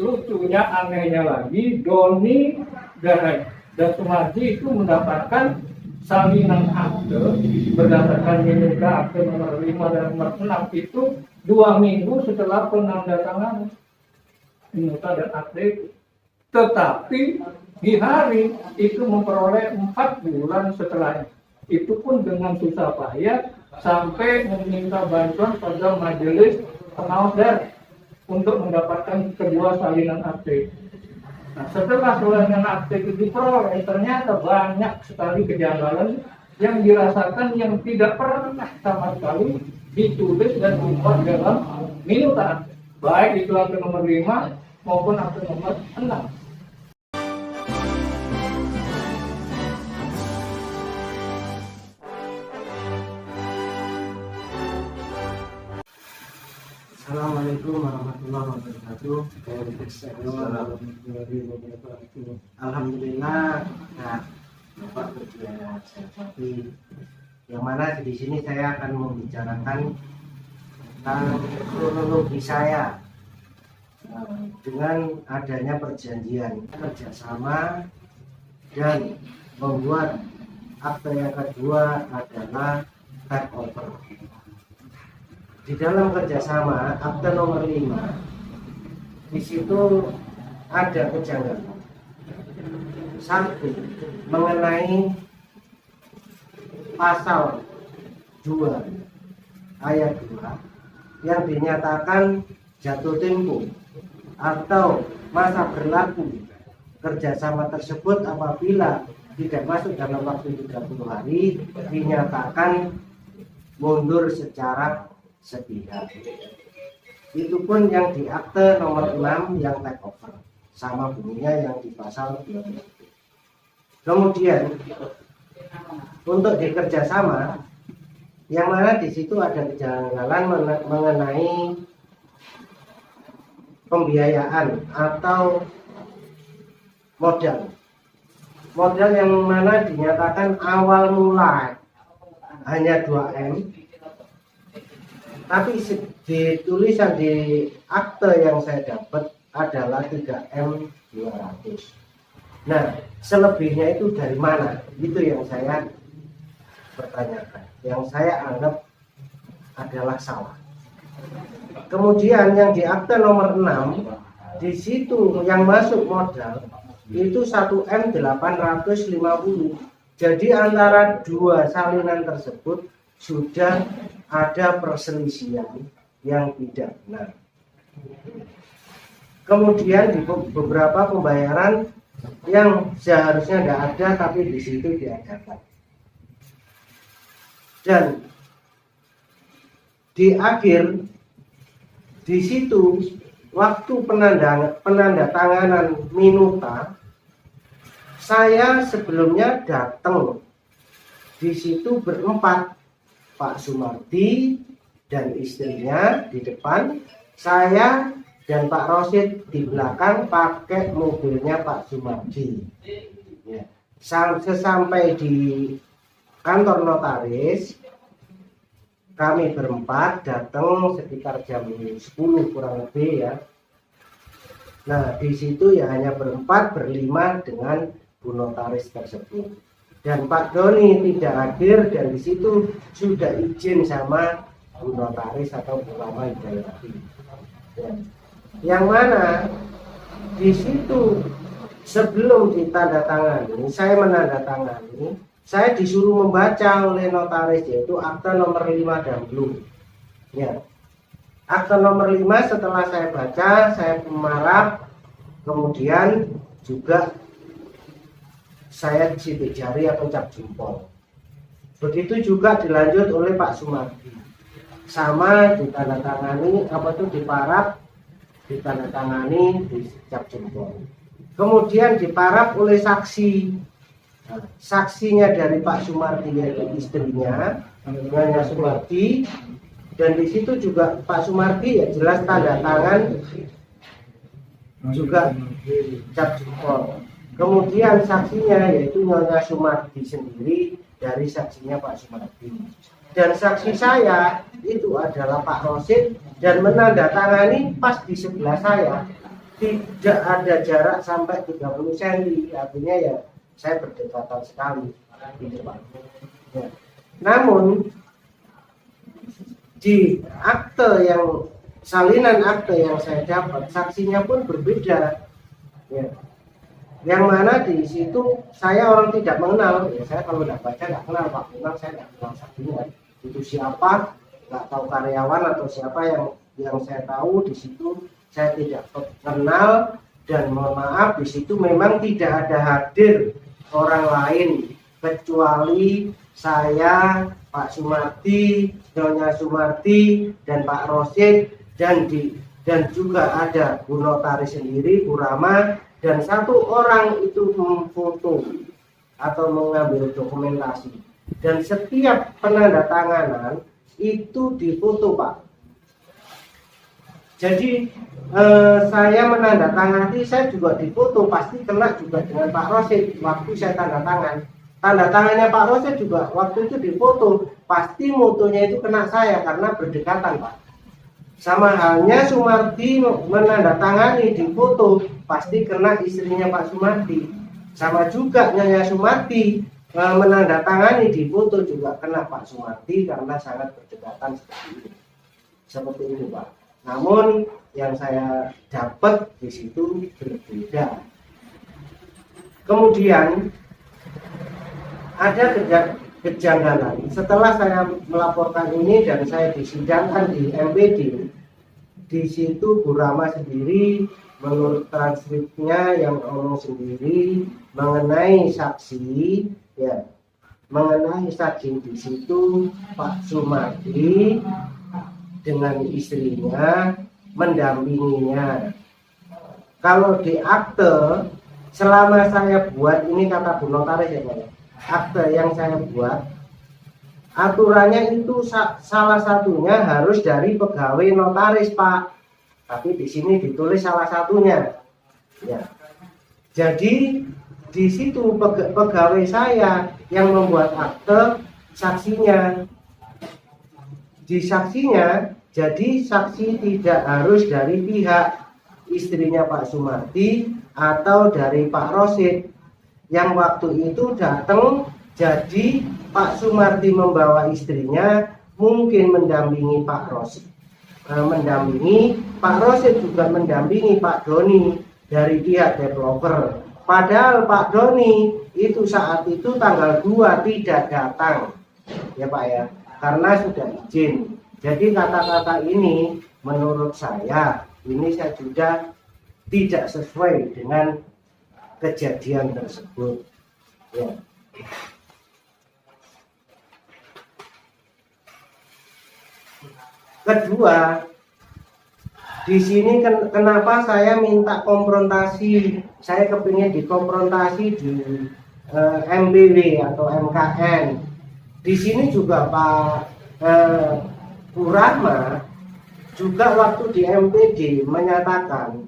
lucunya, anehnya lagi, Doni dan Sumardi itu mendapatkan salinan akte berdasarkan minuta akte nomor 5 dan nomor 6 itu 2 minggu setelah penandatanganan minuta dan akte itu. Tetapi di hari itu memperoleh 4 bulan setelahnya. Itu pun dengan susah payah sampai meminta bantuan pada majelis pengawas daerah untuk mendapatkan kedua salinan akte. Nah, setelah salinan akte itu diperoleh, ternyata banyak sekali kejanggalan yang dirasakan yang tidak pernah sama sekali ditulis dan dimuat dalam minuta, baik itu akte nomor 5 maupun akte nomor 6. Assalamualaikum warahmatullahi wabarakatuh. Alhamdulillah, Bapak berbiaya seperti yang mana di sini saya akan membicarakan tentang kronologi saya dengan adanya perjanjian kerjasama dan membuat akte yang kedua adalah take over. Di dalam kerjasama akte nomor 5 di situ ada kejanggalan. Satu, mengenai pasal 2 ayat 2 yang dinyatakan jatuh tempo atau masa berlaku kerjasama tersebut apabila tidak masuk dalam waktu 30 hari dinyatakan mundur secara sepihak. Itu pun yang di akte nomor 6 yang take over, sama bunyinya yang di pasal 12. Kemudian untuk di kerjasama yang mana di situ ada kejanggalan mengenai pembiayaan atau modal yang mana dinyatakan awal mula hanya 2M, tapi di tulisan di akte yang saya dapat adalah 3M 200. Nah, selebihnya itu dari mana? Itu yang saya pertanyakan, yang saya anggap adalah salah. Kemudian yang di akte nomor 6, di situ yang masuk modal itu 1M 850. Jadi antara dua salinan tersebut sudah ada perselisihan yang tidak benar. Kemudian di beberapa pembayaran yang seharusnya tidak ada tapi di situ diadakan. Dan di akhir di situ waktu penandatanganan minuta, saya sebelumnya datang di situ berempat, Pak Sumardi dan istrinya di depan, saya dan Pak Rosid di belakang pakai mobilnya Pak Sumardi. Ya. Sesampai di kantor notaris, kami berempat datang sekitar jam 10 kurang lebih ya. Nah di situ ya hanya berempat, berlima dengan Bu Notaris tersebut. Dan Pak Doni tidak hadir dan di situ sudah izin sama Bu Notaris atau Bu Rama Hidayati. Yang mana di situ sebelum ditandatangani, saya menandatangani, saya disuruh membaca oleh notaris yaitu akte nomor 5 dan belum. Ya. Akte nomor 5 setelah saya baca, saya pemarap, kemudian juga saya sidik jari atau cap jempol. Begitu juga dilanjut oleh Pak Sumardi. Sama ditandatangani, diparap, ditandatangani, dicap jempol. Kemudian diparap oleh saksi. Nah, saksinya dari Pak Sumardi yaitu istrinya, namanya Sumardi, dan di situ juga Pak Sumardi ya jelas tanda tangan juga cap jempol. Kemudian saksinya yaitu Nyonya Sumardi sendiri dari saksinya Pak Sumardi. Dan saksi saya itu adalah Pak Rosid dan menandatangani pas di sebelah saya. tidak ada jarak sampai 30 cm, artinya ya saya berdekatan sekali gitu Pak. Ya. Namun di akte yang salinan akte yang saya dapat, saksinya pun berbeda. Ya. Yang mana di situ saya orang tidak mengenal, ya saya kalau tidak baca nggak kenal Pak, memang saya nggak kenal saksinya itu siapa, nggak tahu karyawan atau siapa. Yang saya tahu di situ saya tidak kenal, dan mohon maaf di situ memang tidak ada hadir orang lain kecuali saya, Pak Sumardi, Nyonya Sumardi, dan Pak Rosid, dan juga ada Bu Notaris sendiri, Bu Rama, dan satu orang itu memfoto atau mengambil dokumentasi. Dan setiap penandatanganan itu difoto Pak. Jadi saya menandatangani, saya juga difoto, pasti kena juga dengan Pak Rosid waktu saya tanda tangan. Tanda tangannya Pak Rosid juga waktu itu difoto, pasti motonya itu kena saya karena berdekatan Pak. Sama halnya Sumardi menandatangani di foto, pasti kena istrinya Pak Sumardi. Sama juga Nyonya Sumardi menandatangani di foto juga kena Pak Sumardi karena sangat berdekatan seperti itu Pak. Namun yang saya dapat di situ berbeda. Kemudian ada kejanggalan. Setelah saya melaporkan ini dan saya disidangkan di MPD, di situ Bu Rama sendiri menurut transkripnya yang ngomong sendiri mengenai saksi, ya, mengenai saksi di situ Pak Sumardi dengan istrinya mendampinginya. Kalau di akte selama saya buat ini, kata Bu Notaris ya Pak, akte yang saya buat aturannya itu salah satunya harus dari pegawai notaris Pak, tapi di sini ditulis salah satunya ya. Jadi di situ pegawai saya yang membuat akte, saksinya di saksinya, jadi saksi tidak harus dari pihak istrinya Pak Sumardi atau dari Pak Rosid yang waktu itu datang. Jadi Pak Sumardi membawa istrinya, mungkin mendampingi Pak Rosid, mendampingi Pak Rosid juga mendampingi Pak Doni dari pihak developer. Padahal Pak Doni itu saat itu tanggal 2 tidak datang ya Pak ya, karena sudah izin. Jadi kata-kata ini menurut saya ini saya sudah tidak sesuai dengan kejadian tersebut ya. Kedua, di sini kenapa saya minta konfrontasi, saya kepingin dikonfrontasi di MBW atau MKN. Di sini juga Pak Bu Rahma juga waktu di MPD menyatakan,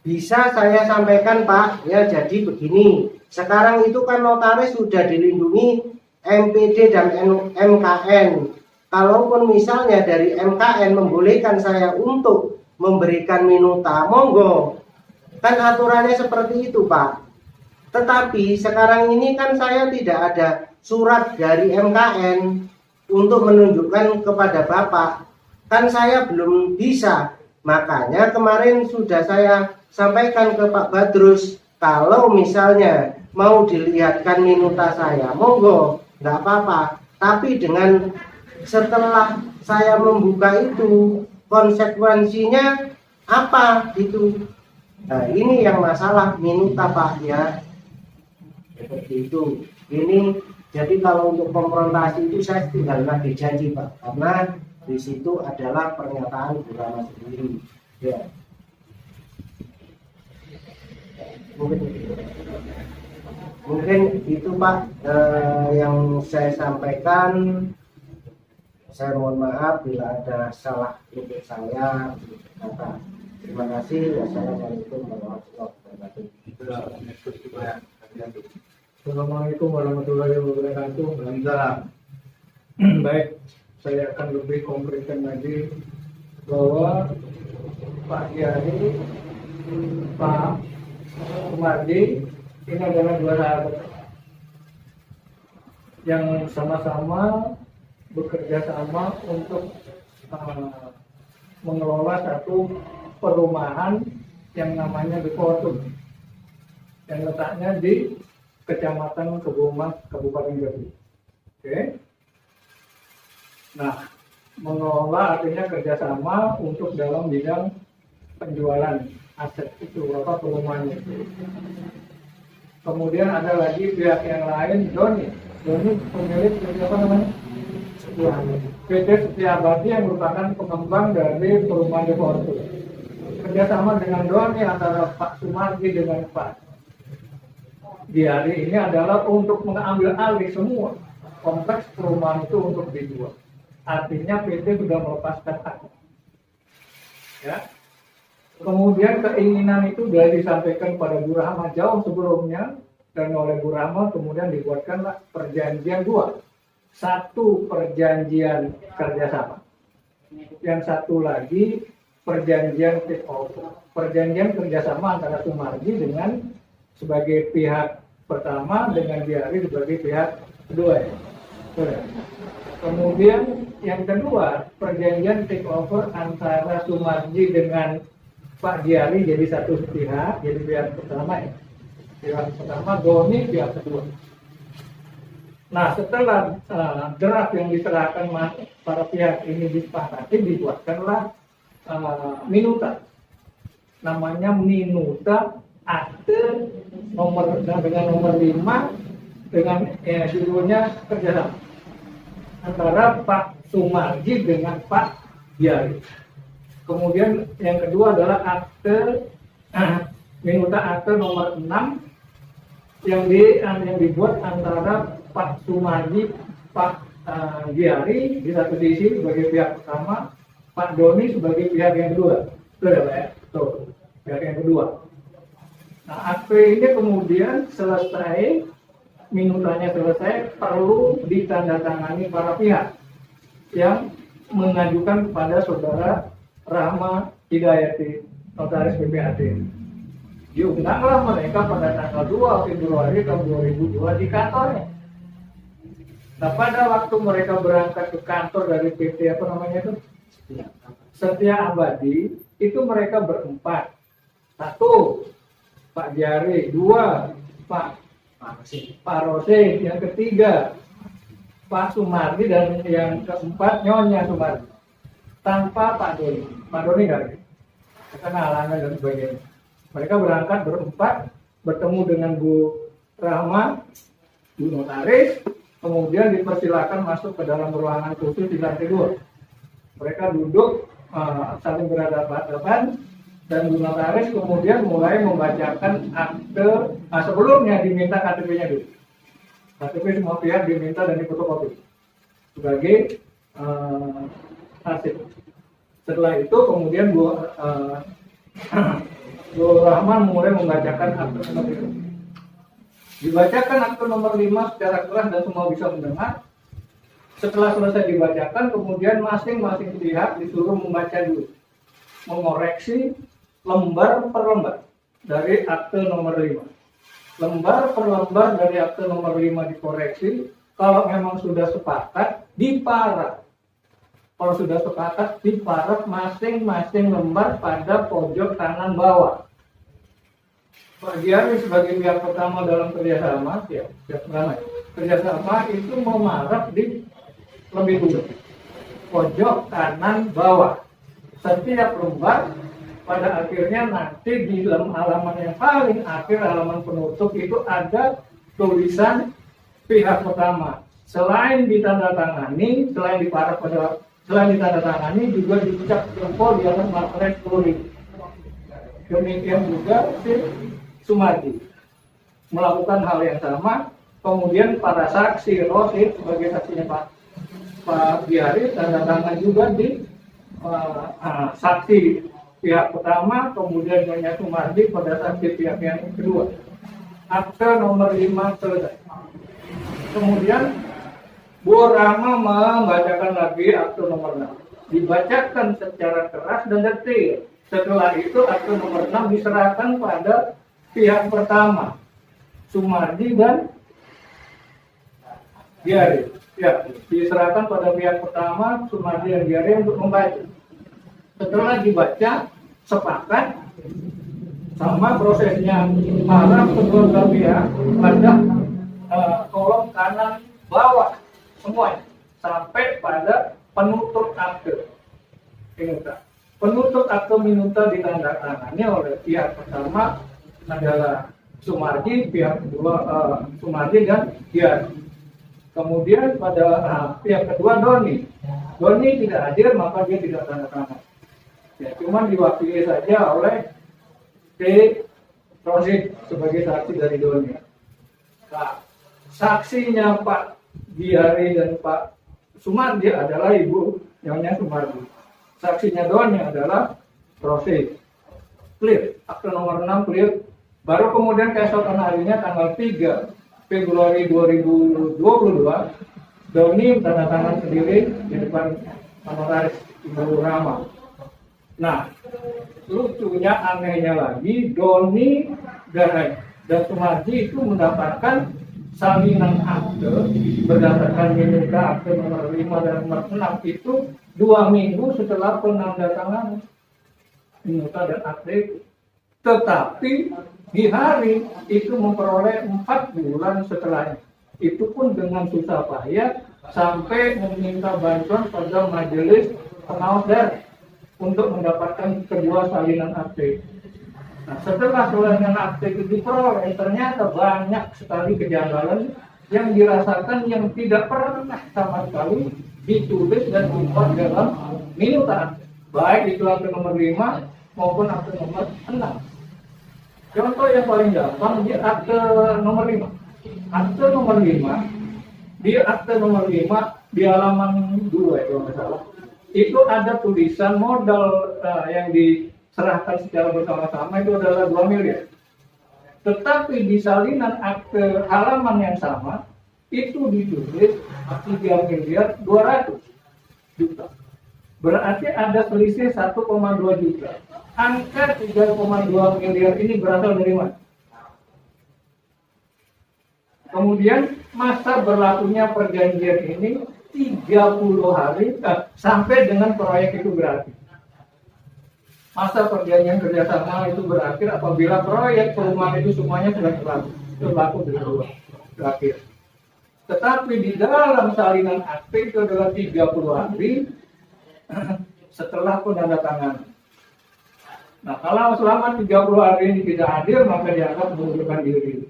bisa saya sampaikan Pak ya, jadi begini, sekarang itu kan notaris sudah dilindungi MPD dan MKN. Kalaupun misalnya dari MKN membolehkan saya untuk memberikan minuta, monggo, kan aturannya seperti itu Pak. Tetapi sekarang ini kan saya tidak ada surat dari MKN untuk menunjukkan kepada Bapak, kan saya belum bisa. Makanya kemarin sudah saya sampaikan ke Pak Badrus, kalau misalnya mau dilihatkan minuta saya, monggo, nggak apa-apa. Tapi dengan setelah saya membuka itu, konsekuensinya apa itu? Nah ini yang masalah minuta Pak ya, seperti itu. Ini jadi kalau untuk konfrontasi itu saya tinggal nagih janji Pak, karena di situ adalah pernyataan Bu Rama sendiri ya. Mungkin itu Pak yang saya sampaikan. Saya mohon maaf bila ada salah untuk saya kata. Terima kasih. Wassalamualaikum warahmatullahi wabarakatuh. Assalamualaikum warahmatullahi wabarakatuh. Baik, saya akan lebih konkretkan lagi bahwa Pak Kiai Pak Sumardi ini adalah dua sahabat yang sama-sama bekerja sama untuk mengelola satu perumahan yang namanya The Fortune yang letaknya di Kecamatan Kebumas, Kabupaten Gresik. Oke. Nah, mengelola artinya kerjasama untuk dalam bidang penjualan aset itu, apa perumahannya. Kemudian ada lagi pihak yang lain, Doni pemilik apa namanya? PT Setiabadi yang merupakan pengembang dari perumahan The Fortune. Kerjasama dengan Doni antara Pak Sumardi dengan Pak Diari ini adalah untuk mengambil alih semua kompleks perumahan itu untuk dijual. Artinya PT sudah melepaskan hak. Ya. Kemudian keinginan itu sudah disampaikan pada Bu Rahma jauh sebelumnya, dan oleh Bu Rahma kemudian dibuatkanlah perjanjian dua. Satu perjanjian kerjasama, yang satu lagi perjanjian take over. Perjanjian kerjasama antara Sumardi dengan sebagai pihak pertama dengan Diari sebagai pihak kedua. Ya. Kemudian yang kedua perjanjian take over antara Sumardi dengan Pak Diari jadi satu pihak, jadi pihak pertama ya. Pihak pertama, Doni pihak kedua. Nah, setelah draft yang diserahkan para pihak ini disepakati, dibuatkanlah minuta. Namanya minuta akte dengan nomor 5 dengan judulnya kerjasama antara Pak Sumardi dengan Pak Diari. Kemudian yang kedua adalah akte minuta akte nomor 6 yang dibuat antara Pak Sumardi, Pak Diari di satu sisi sebagai pihak pertama, Pak Doni sebagai pihak yang kedua. Betul ya Pak ya? Betul. Pihak yang kedua. Nah, akte ini kemudian selesai, minutanya selesai, perlu ditandatangani para pihak yang mengajukan kepada Saudara Rahma Hidayati, Notaris PPAD. Diundanglah mereka pada tanggal 2 Februari tahun 2002 di kantornya. Nah, pada waktu mereka berangkat ke kantor dari PT apa namanya itu? Setia Abadi, itu mereka berempat. Satu, Pak Diari. Dua, Pak Rosin. Yang ketiga, Pak Sumardi. Dan yang keempat, Nyonya Sumardi. Tanpa Pak Doni. Pak Doni nggak ada. Karena halangan dan sebagainya. Mereka berangkat berempat, bertemu dengan Bu Rahma, Bu Notaris, kemudian dipersilakan masuk ke dalam ruangan khusus di lantai 2. Mereka duduk saling berhadapan-hadapan, dan Bu Notaris kemudian mulai membacakan akte. Sebelumnya diminta KTP-nya dulu. KTP semua pihak diminta dan difotokopi sebagai hasil. Setelah itu kemudian Bu Rahman mulai membacakan akte nomor 5. Dibacakan akte nomor 5 secara keras dan semua bisa mendengar. Setelah selesai dibacakan, kemudian masing-masing pihak disuruh membaca dulu, mengoreksi lembar per lembar dari akte nomor 5. Lembar per lembar dari akte nomor 5 dikoreksi. Kalau memang sudah sepakat, diparaf. Kalau sudah sepakat, diparaf masing-masing lembar pada pojok kanan bawah. Pak Diari sebagai pihak pertama dalam kerjasama, ya, pihak pertama, kerjasama itu memaraf di lebih dulu, pojok kanan bawah. Setiap lembar pada akhirnya nanti di dalam halaman yang paling akhir, halaman penutup itu ada tulisan pihak pertama. Selain ditandatangani, selain ditandatangani juga dicap jempol di atas materai tulis. Demikian juga si Sumardi melakukan hal yang sama. Kemudian para saksi Rosid sebagai saksinya Pak Diari tanda tangan juga di saksi pihak pertama, kemudian Nyonya Sumardi pada saksi pihak yang kedua. Akte nomor 5 selesai. Kemudian Bu Rahma membacakan lagi akte nomor 6. Dibacakan secara keras dan detail. Setelah itu akte nomor 6 diserahkan pada pihak pertama, Sumardi dan Giari. Ya, diserahkan pada pihak pertama, Sumardi dan Giari untuk membaca. Setelah dibaca, sepakat sama prosesnya para kedua belah pihak pada kolom kanan bawah semuanya sampai pada penutup akte minuta. Penutup akte minuta ditandatangani oleh pihak pertama adalah Sumardi, pihak kedua Sumardi dan Giari. Kemudian pada pihak kedua Doni. Doni tidak hadir maka dia tidak tanda tangan. Ya, cuma diwakili saja oleh T. Rosid sebagai saksi dari Doni. Nah, saksinya Pak Giari dan Pak Sumardi adalah Ibu Nyonya Sumardi. Saksinya Doni adalah Rosid. Clear. Akte nomor 6 clear. Baru kemudian keesokan harinya tanggal 3 Februari 2022 Doni tanda tangan sendiri di depan notaris Ibu Rama. Nah, lucunya, anehnya lagi, Doni dan Sumardi itu mendapatkan salinan akte berdasarkan minuta akte nomor 5 dan nomor 6 itu 2 minggu setelah penandatanganan minuta dan akte itu. Tetapi di hari itu memperoleh 4 bulan setelahnya. Itu pun dengan susah payah sampai meminta bantuan pada majelis pengawas daerah untuk mendapatkan kedua salinan akte. Nah, setelah salinan akte itu diperoleh, ternyata banyak sekali kejanggalan yang dirasakan yang tidak pernah sama sekali ditulis dan dibuat dalam minuta akte, baik itu akte nomor 5 maupun akte nomor 6. Contoh yang paling gampang di akte nomor 5. Akte nomor 5, di akte nomor 5 di halaman 2 itu nggak salah. Itu ada tulisan modal yang diserahkan secara bersama-sama itu adalah 2 miliar. Tetapi di salinan akte halaman yang sama itu ditulis 3 miliar 200 juta. Berarti ada selisih 1,2 juta. Angka 3,2 miliar ini berasal dari mana? Kemudian masa berlakunya perjanjian ini 30 hari sampai dengan proyek itu berakhir. Masa perjanjian kerjasama itu berakhir apabila proyek perumahan itu semuanya sudah berlaku berakhir. Tetapi di dalam salinan akte itu adalah 30 hari setelah penandatanganan. Nah, kalau selama 30 hari ini tidak hadir maka dianggap mengundurkan diri.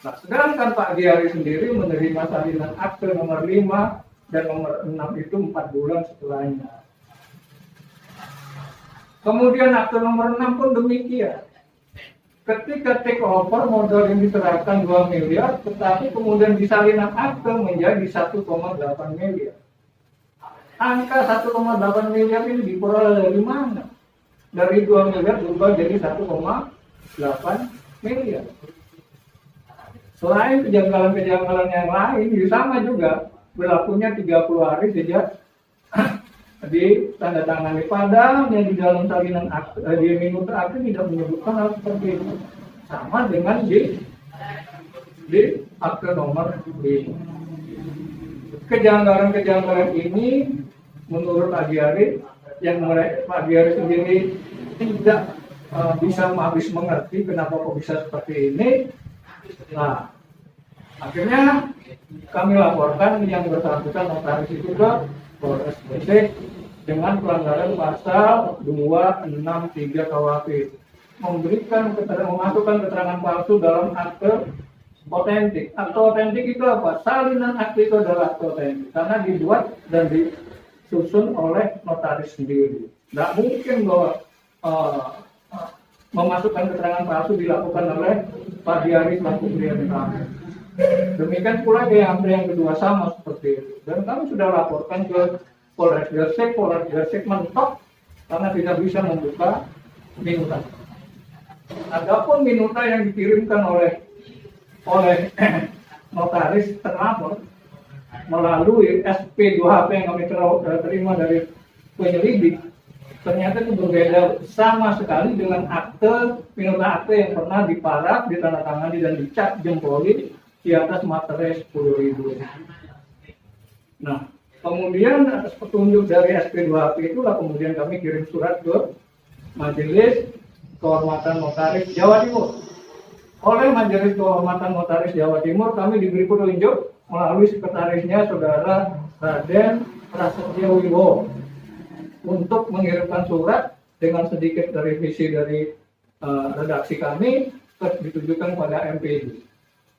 Nah, sedangkan Pak Giari sendiri menerima salinan akte nomor 5 dan nomor 6 itu 4 bulan setelahnya. Kemudian akte nomor 6 pun demikian. Ketika take over modal yang diserahkan 2 miliar, tetapi kemudian di salinan akte menjadi 1,8 miliar. Angka 1,8 miliar ini diperoleh dari mana? Dari 2 miliar berubah jadi 1,8 miliar. Selain kejanggalan-kejanggalan yang lain, sama juga berlakunya 30 hari sejak ditandatangani. Padahal di dalam salinan akte, di minuta akte tidak menyebutkan hal seperti itu. Sama dengan di akte nomor 5. Kejanggalan-kejanggalan ini menurut Pak Giari, yang Pak Giari sendiri tidak bisa habis mengerti kenapa kok bisa seperti ini. Nah, akhirnya kami laporkan yang bersangkutan notaris itu ke Polres Gresik dengan pelanggaran pasal 263 KUHP, memasukkan keterangan palsu dalam akte otentik. Akte otentik itu apa? Salinan akte itu adalah akte otentik karena dibuat dan disusun oleh notaris sendiri. Tidak mungkin bahwa memasukkan keterangan palsu dilakukan oleh Pak Giari selaku pria kami. Demikian pula yang kedua sama seperti itu. Dan kami sudah laporkan ke Polres Gresik mentok karena tidak bisa membuka minuta. Adapun minuta yang dikirimkan oleh notaris terlapor melalui SP2HP yang kami terima dari penyelidik ternyata itu berbeda sama sekali dengan minuta akte yang pernah diparaf, ditandatangani dan dicap jempoli di atas materai 10.000. Nah, kemudian atas petunjuk dari SP2HP itulah kemudian kami kirim surat ke Majelis Kehormatan Notaris Jawa Timur. Oleh Majelis Kehormatan Notaris Jawa Timur kami diberi petunjuk melalui sekretarisnya Saudara Raden Prasetyo Wibowo untuk mengirimkan surat dengan sedikit revisi dari redaksi kami ditujukan pada MPD.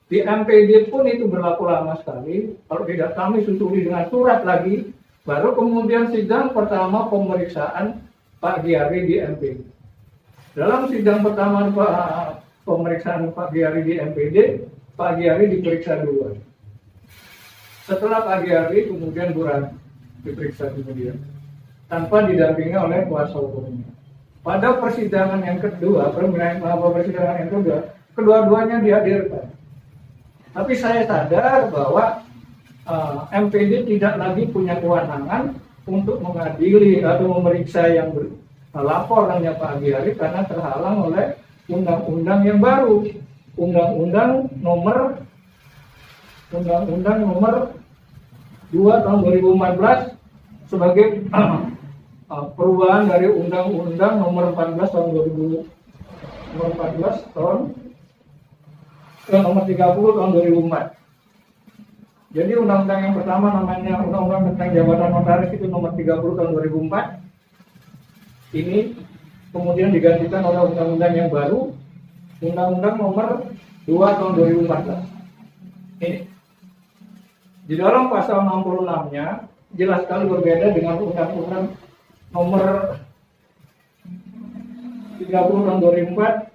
Di MPD pun itu berlaku lama sekali. Kalau tidak kami susuli dengan surat lagi, baru kemudian sidang pertama pemeriksaan Pak Giari di MPD. Dalam sidang pertama pemeriksaan Pak Giari di MPD, Pak Giari diperiksa duluan. Setelah Pak Giari kemudian Bu Rani diperiksa kemudian, tanpa didampingi oleh kuasa hukumnya. Pada persidangan yang kedua, persidangan yang kedua, kedua-duanya dihadirkan. Tapi saya sadar bahwa MPD tidak lagi punya kewenangan untuk mengadili atau memeriksa yang laporannya Pak Giari karena terhalang oleh undang-undang yang baru, Undang-Undang nomor 2 tahun 2014 sebagai perubahan dari Undang-Undang nomor 14 tahun 2014 tahun nomor 30 tahun 2004. Jadi undang-undang yang pertama namanya Undang-Undang tentang Jabatan Notaris itu nomor 30 tahun 2004. Ini kemudian digantikan oleh undang-undang yang baru, Undang-Undang nomor 2 tahun 2014. Ini. Di dalam pasal 66-nya jelas sekali berbeda dengan Undang-Undang nomor 30 tahun 2004.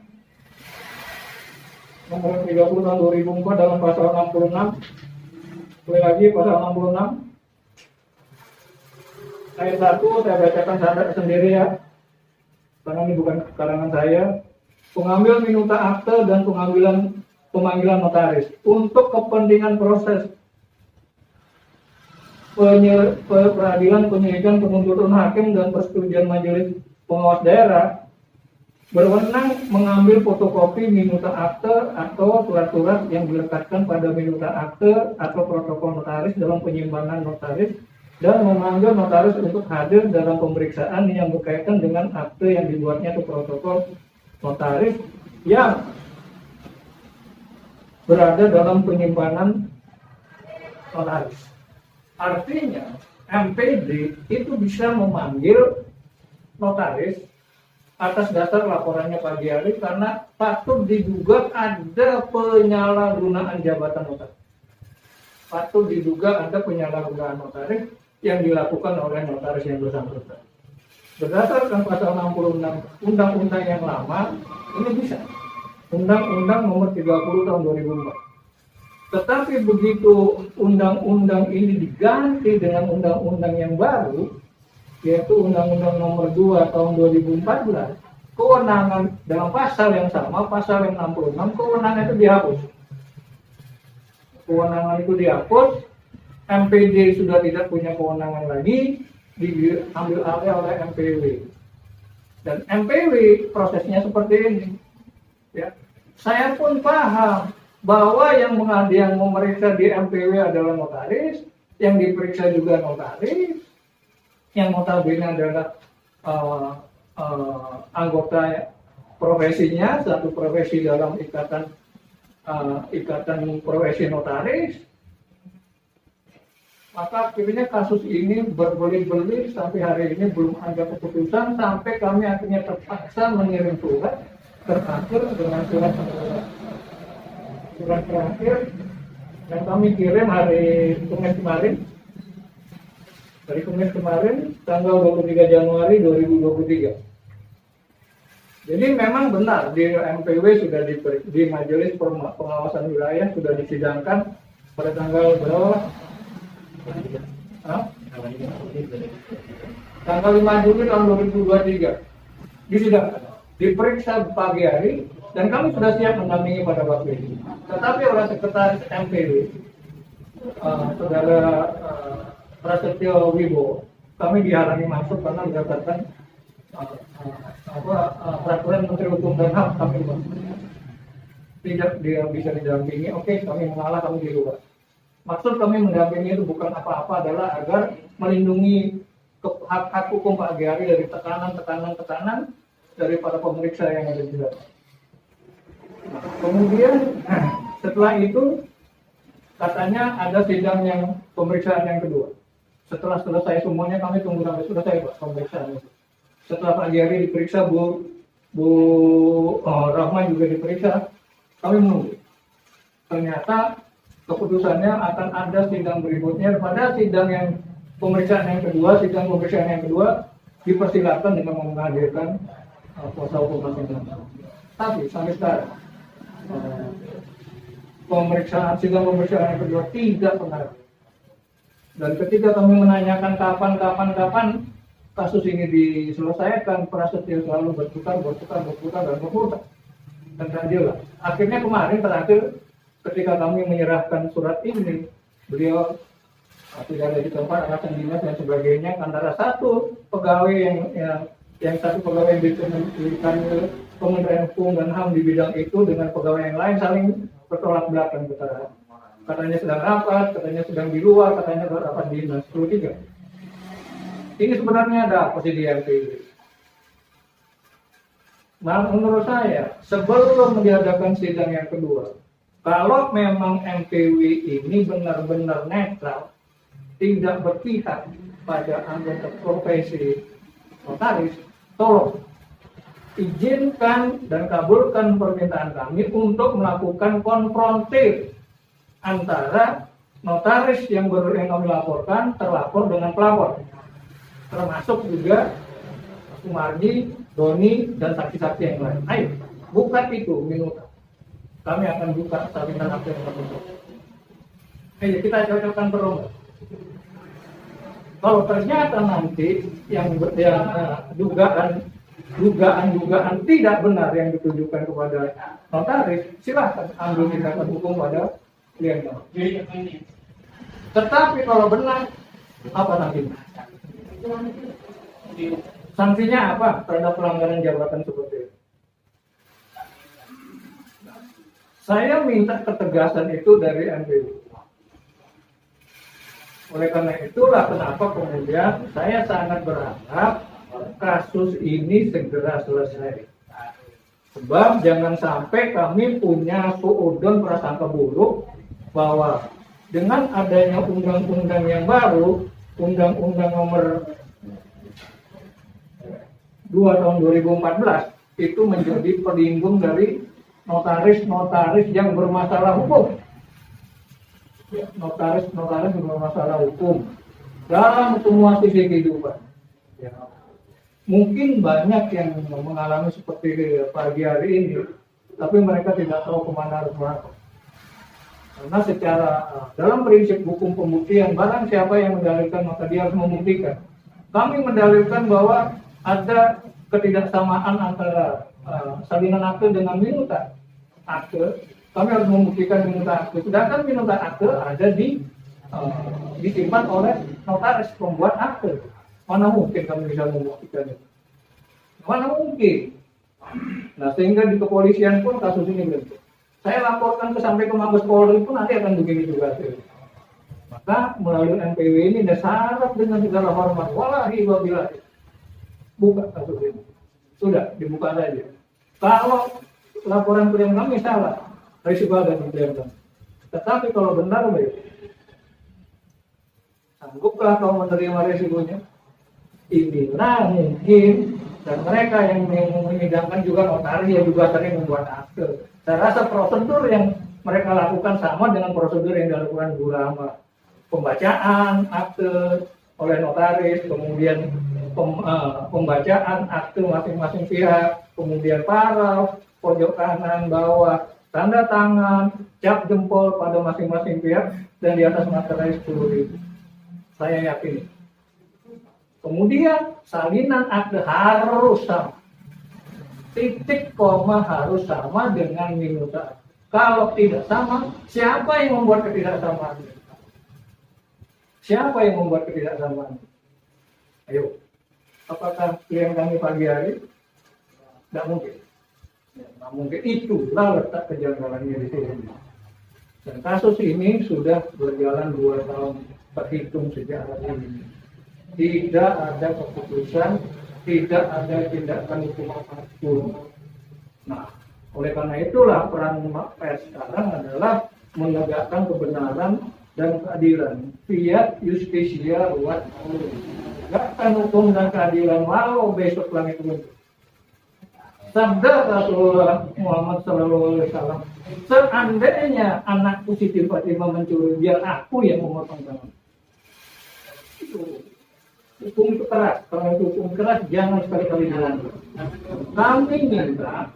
Nomor 30 tahun 2004 dalam pasal 66. Sekali lagi pasal 66 ayat 1 saya bacakan sendiri ya, karena ini bukan karangan saya. Pengambil minuta akte dan pemanggilan notaris untuk kepentingan proses peradilan, penyidikan, penuntutan hakim dan persetujuan majelis pengawas daerah berwenang mengambil fotokopi minuta akte atau surat-surat yang dilekatkan pada minuta akte atau protokol notaris dalam penyimpanan notaris dan memanggil notaris untuk hadir dalam pemeriksaan yang berkaitan dengan akte yang dibuatnya atau protokol notaris yang berada dalam penyimpanan notaris. Artinya MPD itu bisa memanggil notaris atas dasar laporannya Pak Giari karena patut diduga ada penyalahgunaan jabatan notaris. Patut diduga ada penyalahgunaan notaris yang dilakukan oleh notaris yang bersangkutan. Berdasarkan pasal 66 undang-undang yang lama, ini bisa. Undang-Undang nomor 30 tahun 2004. Tetapi begitu undang-undang ini diganti dengan undang-undang yang baru, yaitu Undang-Undang nomor 2 tahun 2014, kewenangan dalam pasal yang sama, pasal yang 66, kewenangan itu dihapus. Kewenangan itu dihapus, MPD sudah tidak punya kewenangan lagi, diambil alih oleh MPW. Dan MPW prosesnya seperti ini. Ya. Saya pun paham bahwa yang memeriksa di MPW adalah notaris, yang diperiksa juga notaris, yang notabene adalah anggota profesinya, satu profesi dalam ikatan profesi notaris. Maka akhirnya kasus ini berbelit-belit sampai hari ini belum ada keputusan, sampai kami akhirnya terpaksa mengirim surat terakhir dengan surat terakhir yang kami kirim hari Kamis kemarin tanggal 23 Januari 2023. Jadi memang benar di MPW sudah di Majelis Pengawasan Wilayah sudah disidangkan pada tanggal berapa? Tanggal 5 Juli tahun 2023 disidangkan, diperiksa pagi hari. Dan kami sudah siap mendampingi pada waktu itu. Tetapi oleh sekretaris MPD, Saudara Prasetyo Wibowo, kami dihalangi masuk karena berdasarkan peraturan Menteri Hukum dan HAM kami tidak dia bisa didampingi, oke kami mengalah, kami di luar. Maksud kami mendampingi itu bukan apa-apa, adalah agar melindungi hak hukum Pak Giari dari tekanan dari para pemeriksa yang ada di dalam. Nah, kemudian setelah itu katanya ada sidang yang pemeriksaan yang kedua. Setelah selesai semuanya, kami tunggu sampai selesai Pak pemeriksaan itu. Setelah Pak Giari diperiksa, Bu Rahman juga diperiksa, kami menunggu. Ternyata keputusannya akan ada sidang berikutnya. Pada sidang yang pemeriksaan yang kedua dipersilakan dengan menghadirkan kuasa hukum masing-masing. Tapi sampai sekarang sidang pemeriksaan yang kedua tidak pernah. Dan ketika kami menanyakan kapan kasus ini diselesaikan, Prasetyo selalu berputar dan berputar. Dan jelas. Akhirnya kemarin terakhir ketika kami menyerahkan surat ini, beliau tidak ada di tempat, alasan dinas dan sebagainya, antara satu pegawai yang satu pegawai yang diberikan Kementerian Hukum dan HAM di bidang itu dengan pegawai yang lain saling bertolak belakang ketara. Katanya sedang rapat, katanya sedang di luar, katanya rapat dinas. 23. Ini sebenarnya ada apa sih di MPW? Nah, menurut saya sebelum diadakan sidang yang kedua, kalau memang MPW ini benar-benar netral, tidak berpihak pada anggota profesi notaris, tolong izinkan dan kabulkan permintaan kami untuk melakukan konfrontir antara notaris yang kami laporkan, terlapor dengan pelapor, termasuk juga Sumardi, Doni, dan saksi-saksi yang lain. Ayo, buka itu minuta. Kami akan buka salinan akte tersebut. Ayo kita cocokkan peromba. Kalau ternyata nanti yang dugaan tidak benar yang ditujukan kepada notaris, silahkan ambil tindakan hukum pada klien. Tetapi kalau benar, apa nantinya? Sanksinya apa terhadap pelanggaran jabatan seperti itu? Saya minta ketegasan itu dari MPW. Oleh karena itulah kenapa kemudian saya sangat berharap kasus ini segera selesai. Sebab jangan sampai kami punya suudon prasangka buruk bahwa dengan adanya undang-undang yang baru, Undang-Undang Nomor 2 tahun 2014 itu menjadi pelindung dari notaris yang bermasalah hukum. Notaris bermasalah hukum dalam semua sisi kehidupan. Ya. Mungkin banyak yang mengalami seperti pagi hari ini, tapi mereka tidak tahu kemana harus melapor. Karena secara dalam prinsip hukum pembuktian, barang siapa yang mendalilkan maka dia harus membuktikan. Kami mendalilkan bahwa ada ketidaksamaan antara salinan akte dengan minuta akte. Kami harus membuktikan minuta akte. Sedangkan minuta akte ada disimpan oleh notaris pembuat akte. Mana mungkin kami bisa membuktikan itu? Mana mungkin? Nah, sehingga di kepolisian pun kasus ini belum. Saya laporkan sampai ke Mabes Polri pun nanti akan begini juga. Maka melalui NPW ini ada syarat dengan segala hormat. Wallahi wabillahi. Buka kasus ini. Sudah, dibuka saja. Kalau laporan klien kami salah, risiko ada di klien kami. Tetapi kalau benar, baik. Sanggupkah kau menerima risikonya? Inilah mungkin, dan mereka yang menyidangkan juga notaris yang juga sering membuat akte. Saya rasa prosedur yang mereka lakukan sama dengan prosedur yang dilakukan dulu lama. Pembacaan akte oleh notaris, kemudian pembacaan akte masing-masing pihak, kemudian paraf, pojok kanan, bawah, tanda tangan, cap jempol pada masing-masing pihak, dan di atas materai 10.000. Saya yakin. Kemudian salinan akte harus sama. Titik koma harus sama dengan minuta. Kalau tidak sama, siapa yang membuat ketidaksamaan? Siapa yang membuat ketidaksamaan? Ayo. Apakah klien kami pagi hari? Tidak mungkin. Ya, nggak mungkin. Itulah letak kejanggalannya di sini. Dan kasus ini sudah berjalan 2 tahun terhitung sejak hari ini. Tidak ada keputusan, tidak ada tindakan hukum apapun. Nah, oleh karena itulah peran PS sekarang adalah menegakkan kebenaran dan keadilan via justisia ruat tegakkan hukum dan keadilan walau besok langit runtuh. Sabda Rasulullah Muhammad SAW, seandainya anakku Siti Fatimah mencuri, biar aku yang memotong tangan. Hukum itu keras, kalau itu hukum keras jangan sekali-kali dilanggar. Kami minta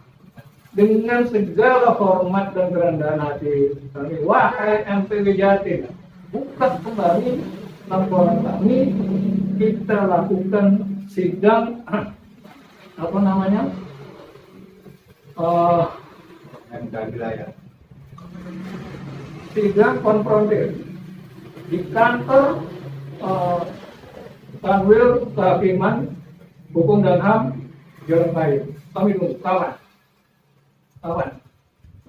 dengan segala hormat dan kerendahan hati kami, wahai MPW Jatim, buka kembali laporan kami, kita lakukan sidang apa namanya? Sidang konfrontir di kantor Kanwil Kehakiman Hukum dan HAM Jalan Kayu. Kami tunggu, kawan.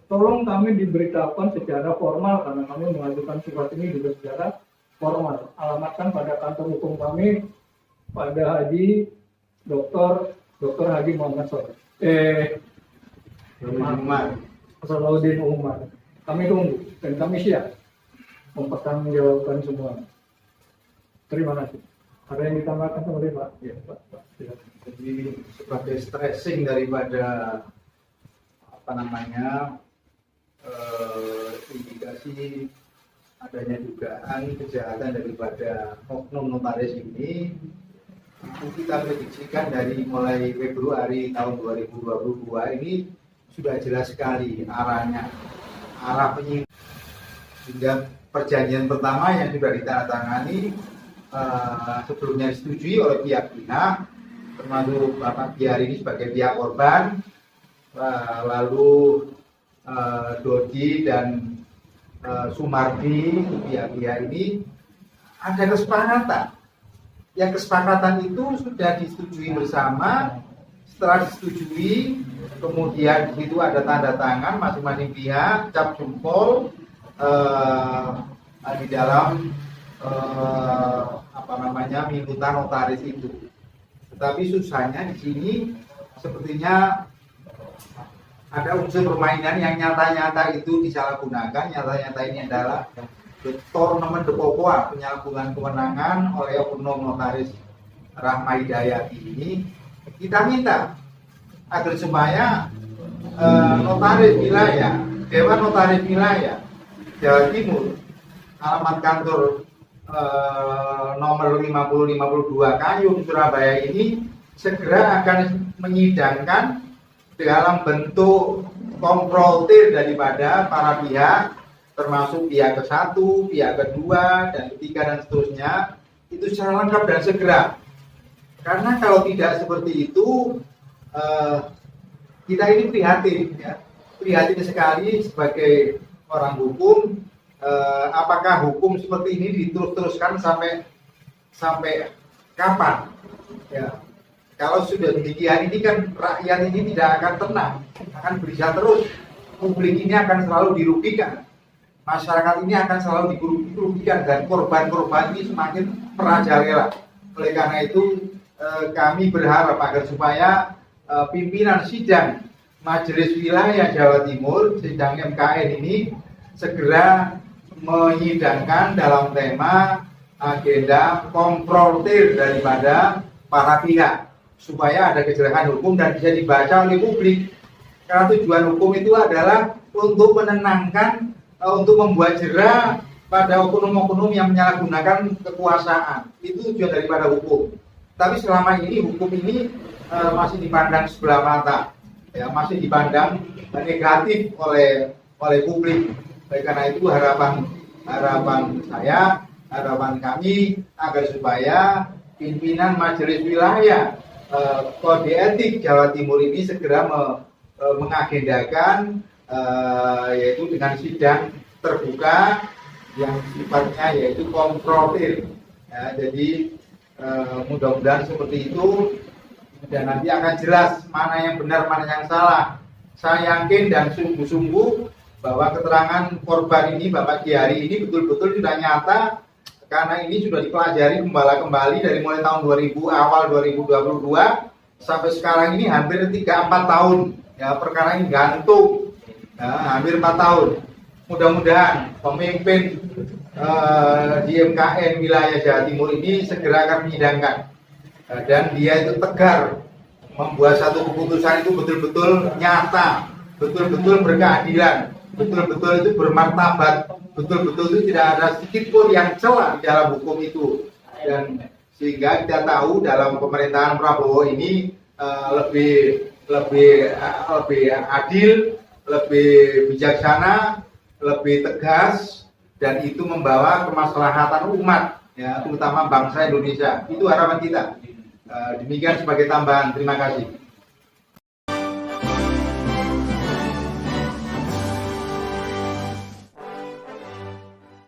Tolong kami diberitahukan secara formal karena kami mengajukan surat ini juga secara formal. Alamatkan pada kantor hukum kami pada Haji Dr. Haji Muhammad Salahuddin Umar. Kami tunggu dan kami siap mempertanggungjawabkan semua. Terima kasih. Ada yang ditambahkan oleh Pak? Ya, Pak. Jadi sebagai stressing daripada indikasi adanya dugaan kejahatan daripada oknum notaris ini, itu kita prediksikan dari mulai Februari tahun 2022 ini sudah jelas sekali arah penyidik. Sehingga perjanjian pertama yang sudah ditandatangani sebelumnya disetujui oleh pihak-pihak, termasuk Bapak Biar ini sebagai pihak korban, lalu Dodi dan Sumardi pihak-pihak ini ada kesepakatan. Yang kesepakatan itu sudah disetujui bersama. Setelah disetujui, kemudian di situ ada tanda tangan masing-masing pihak, cap jempol di dalam minuta notaris itu. Tetapi susahnya di sini sepertinya ada unsur permainan yang nyata-nyata itu disalahgunakan. Nyata-nyata ini adalah tournament de popoa, penyalahgunaan kewenangan oleh oknum notaris Rahma Hidayati ini. Kita minta agar supaya notaris wilayah, Dewan Notaris Wilayah Jawa Timur, alamat kantor nomor 5052 Kayun Surabaya ini segera akan menyidangkan dalam bentuk konfrontir daripada para pihak, termasuk pihak ke-1, pihak kedua, dan ketiga dan seterusnya, itu secara lengkap dan segera. Karena kalau tidak seperti itu, kita ini prihatin, ya. Prihatin sekali sebagai orang hukum. Apakah hukum seperti ini diterus-teruskan sampai kapan? Ya. Kalau sudah demikian, ini kan rakyat ini tidak akan tenang, akan berisah terus. Publik ini akan selalu dirugikan. Masyarakat ini akan selalu dirugikan dan korban-korban ini semakin merajalela. Oleh karena itu, kami berharap agar supaya pimpinan sidang Majelis Wilayah Jawa Timur, sidang MKN ini segera menyidangkan dalam tema agenda konfrontir daripada para pihak supaya ada kejelasan hukum dan bisa dibaca oleh publik. Karena tujuan hukum itu adalah untuk menenangkan, untuk membuat jera pada oknum-oknum yang menyalahgunakan kekuasaan. Itu tujuan daripada hukum. Tapi selama ini hukum ini masih dipandang sebelah mata, ya, masih dipandang negatif oleh publik. Oleh karena itu harapan saya, harapan kami agar supaya pimpinan Majelis Wilayah Kode Etik Jawa Timur ini segera mengagendakan yaitu dengan sidang terbuka yang sifatnya yaitu konfrontir. Ya, jadi Mudah-mudahan seperti itu, dan nanti akan jelas mana yang benar, mana yang salah. Saya yakin dan sungguh-sungguh bahwa keterangan korban ini, Bapak Gihari ini betul-betul sudah nyata, karena ini sudah dipelajari kembali dari mulai tahun 2000, awal 2022 sampai sekarang ini hampir 3-4 tahun. Ya, perkara ini gantung, hampir 4 tahun. Mudah-mudahan pemimpin di MKN wilayah Jawa Timur ini segera akan menyidangkan, dan dia itu tegar membuat satu keputusan itu betul-betul nyata, betul-betul berkeadilan, betul-betul itu bermartabat, betul-betul itu tidak ada sedikit pun yang celah di dalam hukum itu. Dan sehingga kita tahu dalam pemerintahan Prabowo ini lebih adil, lebih bijaksana, lebih tegas, dan itu membawa kemaslahatan umat, ya, terutama bangsa Indonesia. Itu harapan kita. Demikian sebagai tambahan. Terima kasih.